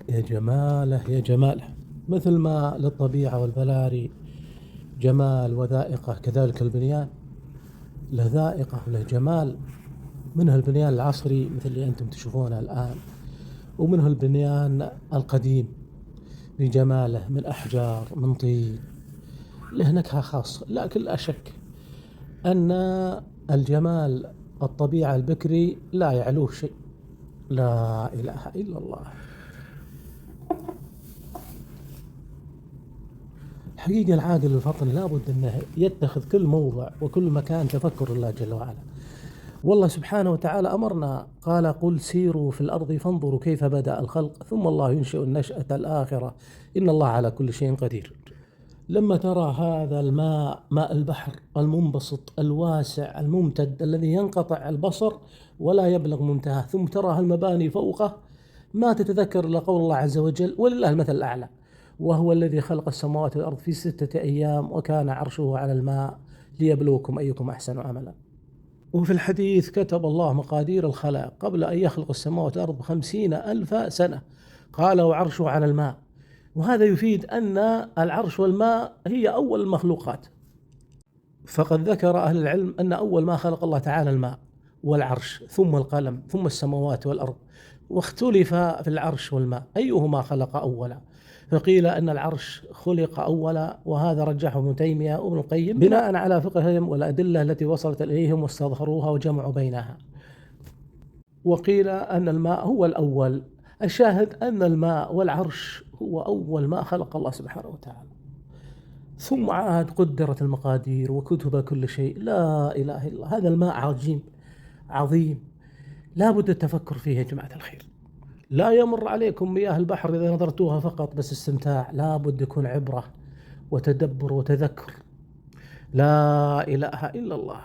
يا جماله يا جماله، مثل ما للطبيعة والبلاري جمال وذائقة، كذلك البنيان له ذائقة وله جمال. منه البنيان العصري مثل اللي أنتم تشوفونه الآن، ومنه البنيان القديم بجماله من أحجار من طين، له نكهة خاصة. لكن لا شك أن الجمال الطبيعة البكري لا يعلوه شيء. لا إله إلا الله. حقيقة العاقل الفطن لابد أنه يتخذ كل موضع وكل مكان تفكر الله جل وعلا. والله سبحانه وتعالى أمرنا، قال قل سيروا في الأرض فانظروا كيف بدأ الخلق ثم الله ينشئ النشأة الآخرة إن الله على كل شيء قدير. لما ترى هذا الماء، ماء البحر المنبسط الواسع الممتد الذي ينقطع البصر ولا يبلغ منتهى، ثم ترى المباني فوقه، ما تتذكر إلا قول الله عز وجل ولله المثل الأعلى، وهو الذي خلق السماوات والأرض في 6 أيام وكان عرشه على الماء ليبلوكم أيكم أحسن عملا. وفي الحديث كتب الله مقادير الخلائق قبل أن يخلق السماوات والأرض 50,000 سنة، قال وعرشه على الماء. وهذا يفيد أن العرش والماء هي أول المخلوقات. فقد ذكر أهل العلم أن أول ما خلق الله تعالى الماء والعرش ثم القلم ثم السماوات والأرض، واختلف في العرش والماء أيهما خلق أولا، فقيل أن العرش خلق أولا، وهذا رجحه ابن تيمية وابن القيم بناء على فقههم والأدلة التي وصلت إليهم واستظهروها وجمعوا بينها. وقيل أن الماء هو الأول. الشاهد أن الماء والعرش هو أول ما خلق الله سبحانه وتعالى، ثم عاد قدرت المقادير وكتب كل شيء. لا إله إلا الله. هذا الماء عظيم عظيم، لا بد التفكر فيه يا جماعة الخير. لا يمر عليكم مياه البحر إذا نظرتوها فقط بس استمتاع، لا بد يكون عبرة وتدبر وتذكر. لا إله إلا الله.